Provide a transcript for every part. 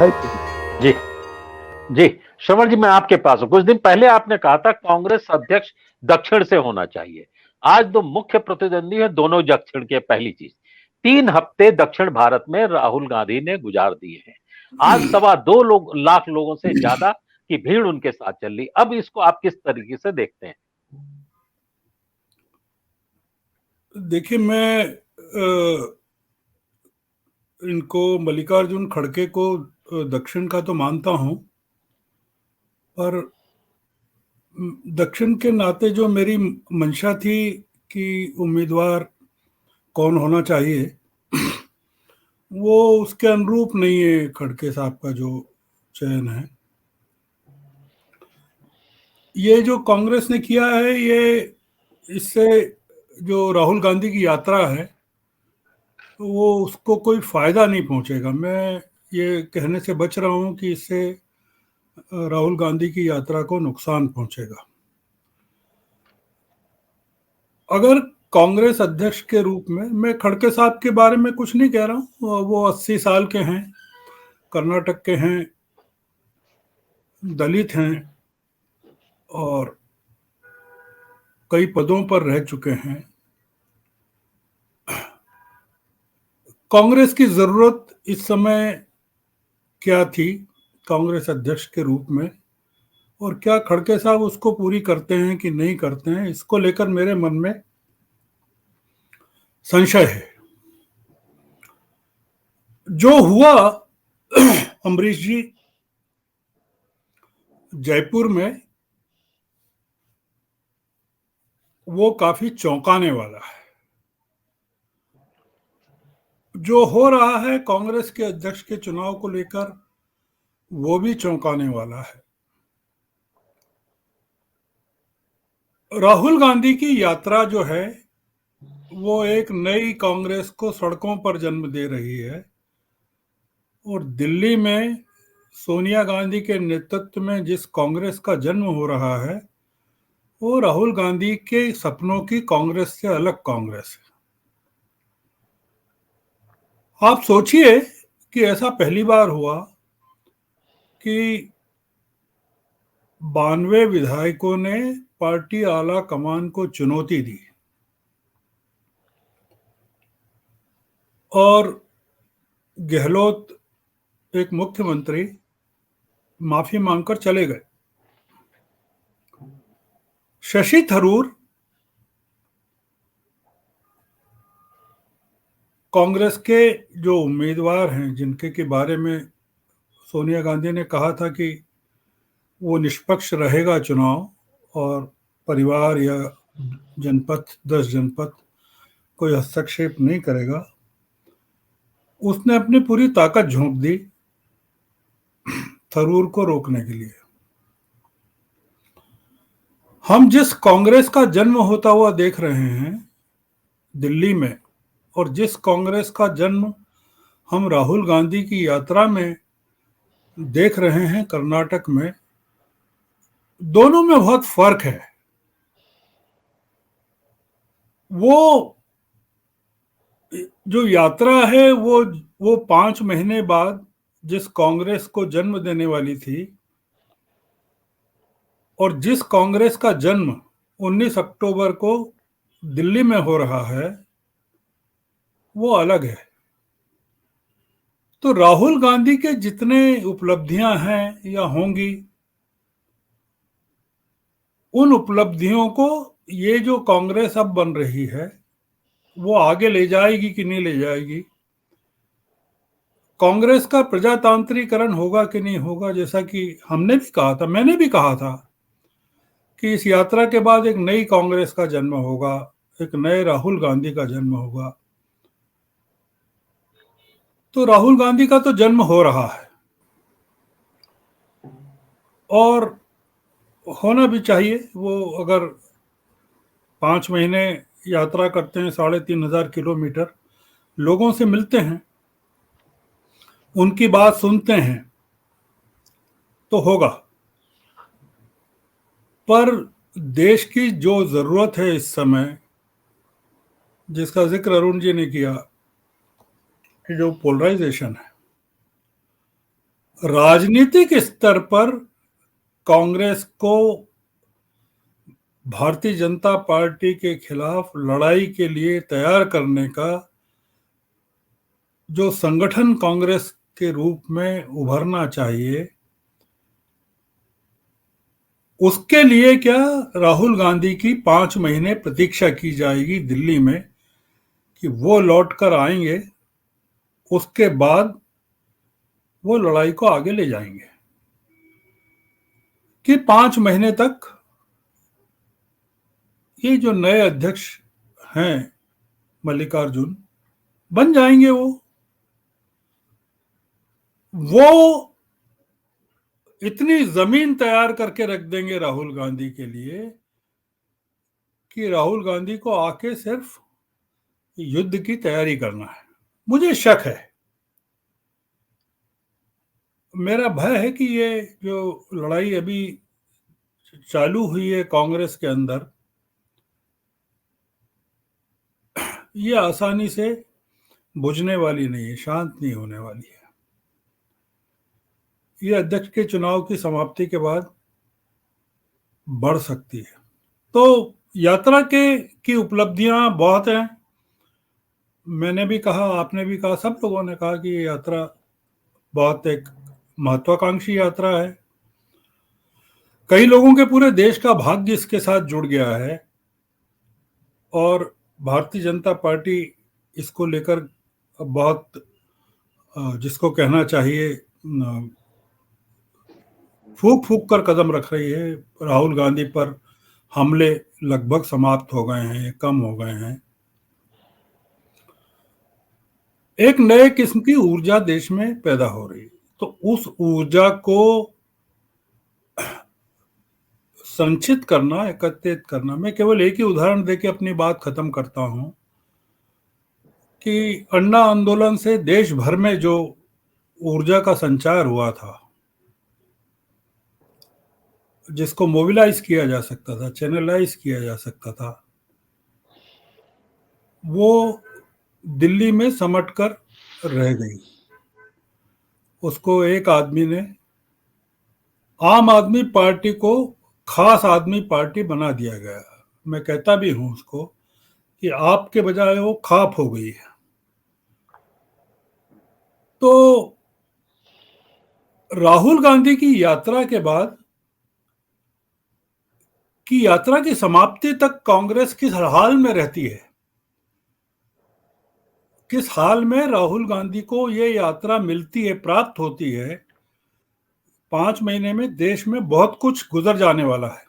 है कि जी, जी। श्रवण जी, मैं आपके पास हूँ। कुछ दिन पहले आपने कहा था कांग्रेस अध्यक्ष दक्षिण से होना चाहिए। आज दो मुख्य प्रतिद्वंदी हैं, दोनों दक्षिण के। पहली चीज, 3 हफ्ते दक्षिण भारत में राहुल गांधी ने गुजार दिए हैं। आज सवा 2 लाख लोगों से ज्यादा की भीड़ उनके साथ चल रही। अब इसको आप किस तरीके से देखते हैं? देखिए, मैं इनको मल्लिकार्जुन खड़गे को दक्षिण का तो मानता हूं, पर दक्षिण के नाते जो मेरी मंशा थी कि उम्मीदवार कौन होना चाहिए, वो उसके अनुरूप नहीं है खड़गे साहब का जो चयन है। ये जो कांग्रेस ने किया है, ये इससे जो राहुल गांधी की यात्रा है, वो उसको कोई फायदा नहीं पहुंचेगा। मैं ये कहने से बच रहा हूं कि इससे राहुल गांधी की यात्रा को नुकसान पहुंचेगा। अगर कांग्रेस अध्यक्ष के रूप में, मैं खड़गे साहब के बारे में कुछ नहीं कह रहा हूँ, वो 80 साल के हैं, कर्नाटक के हैं, दलित हैं और कई पदों पर रह चुके हैं। कांग्रेस की जरूरत इस समय क्या थी कांग्रेस अध्यक्ष के रूप में, और क्या खड़गे साहब उसको पूरी करते हैं कि नहीं करते हैं, इसको लेकर मेरे मन में संशय है। जो हुआ अमरीश जी जयपुर में, वो काफी चौंकाने वाला है। जो हो रहा है कांग्रेस के अध्यक्ष के चुनाव को लेकर, वो भी चौंकाने वाला है। राहुल गांधी की यात्रा जो है, वो एक नई कांग्रेस को सड़कों पर जन्म दे रही है। और दिल्ली में सोनिया गांधी के नेतृत्व में जिस कांग्रेस का जन्म हो रहा है, वो राहुल गांधी के सपनों की कांग्रेस से अलग कांग्रेस है। आप सोचिए कि ऐसा पहली बार हुआ कि 92 विधायकों ने पार्टी आला कमान को चुनौती दी और गहलोत, एक मुख्यमंत्री, माफी मांगकर चले गए। शशि थरूर कांग्रेस के जो उम्मीदवार हैं, जिनके के बारे में सोनिया गांधी ने कहा था कि वो निष्पक्ष रहेगा चुनाव और परिवार या जनपद, 10 जनपद, कोई हस्तक्षेप नहीं करेगा, उसने अपनी पूरी ताकत झोंक दी थरूर को रोकने के लिए। हम जिस कांग्रेस का जन्म होता हुआ देख रहे हैं दिल्ली में, और जिस कांग्रेस का जन्म हम राहुल गांधी की यात्रा में देख रहे हैं कर्नाटक में, दोनों में बहुत फर्क है। वो जो यात्रा है, वो 5 महीने बाद जिस कांग्रेस को जन्म देने वाली थी, और जिस कांग्रेस का जन्म 19 अक्टूबर को दिल्ली में हो रहा है, वो अलग है। तो राहुल गांधी के जितने उपलब्धियां हैं या होंगी, उन उपलब्धियों को ये जो कांग्रेस अब बन रही है, वो आगे ले जाएगी कि नहीं ले जाएगी। कांग्रेस का प्रजातांत्रिकरण होगा कि नहीं होगा, जैसा कि हमने भी कहा था, मैंने भी कहा था कि इस यात्रा के बाद एक नई कांग्रेस का जन्म होगा, एक नए राहुल गांधी का जन्म होगा। तो राहुल गांधी का तो जन्म हो रहा है और होना भी चाहिए। वो अगर 5 महीने यात्रा करते हैं, 3,500 किलोमीटर, लोगों से मिलते हैं, उनकी बात सुनते हैं, तो होगा। पर देश की जो जरूरत है इस समय, जिसका जिक्र अरुण जी ने किया, कि जो पोलराइजेशन है, राजनीतिक स्तर पर कांग्रेस को भारतीय जनता पार्टी के खिलाफ लड़ाई के लिए तैयार करने का जो संगठन कांग्रेस के रूप में उभरना चाहिए, उसके लिए क्या राहुल गांधी की 5 महीने प्रतीक्षा की जाएगी दिल्ली में कि वो लौट कर आएंगे, उसके बाद वो लड़ाई को आगे ले जाएंगे, कि 5 महीने तक ये जो नए अध्यक्ष हैं मल्लिकार्जुन बन जाएंगे। वो इतनी जमीन तैयार करके रख देंगे राहुल गांधी के लिए कि राहुल गांधी को आके सिर्फ युद्ध की तैयारी करना है। मुझे शक है, मेरा भय है कि ये जो लड़ाई अभी चालू हुई है कांग्रेस के अंदर, ये आसानी से बुझने वाली नहीं है, शांत नहीं होने वाली है। ये अध्यक्ष के चुनाव की समाप्ति के बाद बढ़ सकती है। तो यात्रा की उपलब्धियां बहुत हैं। मैंने भी कहा, आपने भी कहा, सब लोगों ने कहा कि ये यात्रा बहुत एक महत्वाकांक्षी यात्रा है। कई लोगों के पूरे देश का भाग्य इसके साथ जुड़ गया है और भारतीय जनता पार्टी इसको लेकर बहुत, जिसको कहना चाहिए, फूक फूक कर कदम रख रही है। राहुल गांधी पर हमले लगभग समाप्त हो गए हैं, कम हो गए हैं। एक नए किस्म की ऊर्जा देश में पैदा हो रही, तो उस ऊर्जा को संचित करना, एकत्रित करना। मैं केवल एक ही उदाहरण देके अपनी बात खत्म करता हूं कि अन्ना आंदोलन से देश भर में जो ऊर्जा का संचार हुआ था, जिसको मोबिलाइज किया जा सकता था, चैनलाइज किया जा सकता था, वो दिल्ली में समट कर रह गई। उसको एक आदमी ने, आम आदमी पार्टी को खास आदमी पार्टी बना दिया गया। मैं कहता भी हूं उसको कि आपके बजाय वो खाप हो गई है। तो राहुल गांधी की यात्रा के बाद की यात्रा की समाप्ति तक कांग्रेस किस हाल में रहती है, किस हाल में राहुल गांधी को ये यात्रा मिलती है, प्राप्त होती है, 5 महीने में देश में बहुत कुछ गुजर जाने वाला है।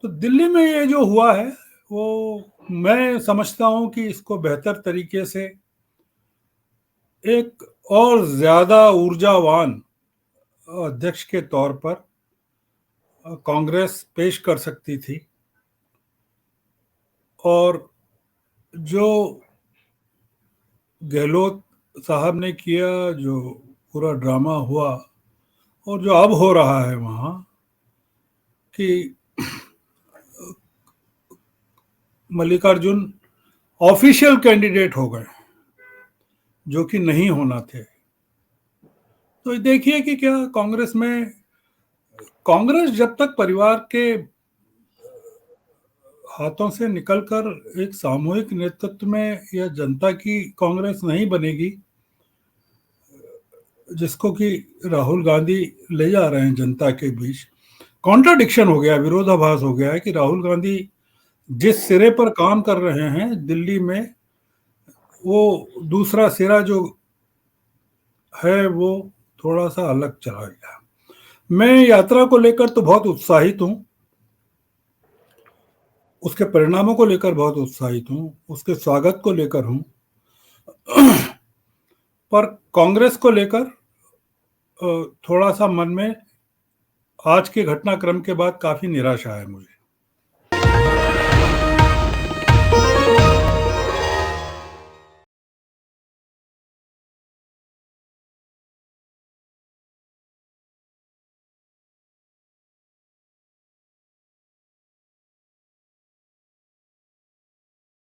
तो दिल्ली में ये जो हुआ है, वो मैं समझता हूं कि इसको बेहतर तरीके से एक और ज्यादा ऊर्जावान अध्यक्ष के तौर पर कांग्रेस पेश कर सकती थी। और जो गहलोत साहब ने किया, जो पूरा ड्रामा हुआ और जो अब हो रहा है वहां कि मल्लिकार्जुन ऑफिशियल कैंडिडेट हो गए, जो कि नहीं होना थे। तो देखिए कि क्या कांग्रेस जब तक परिवार के हाथों से निकलकर एक सामूहिक नेतृत्व में या जनता की कांग्रेस नहीं बनेगी, जिसको कि राहुल गांधी ले जा रहे हैं जनता के बीच, कॉन्ट्राडिक्शन हो गया, विरोधाभास हो गया है कि राहुल गांधी जिस सिरे पर काम कर रहे हैं दिल्ली में, वो दूसरा सिरा जो है वो थोड़ा सा अलग चला गया। मैं यात्रा को लेकर तो बहुत उत्साहित हूं, उसके परिणामों को लेकर बहुत उत्साहित हूं, उसके स्वागत को लेकर हूं, पर कांग्रेस को लेकर थोड़ा सा मन में आज के घटनाक्रम के बाद काफी निराशा है मुझे।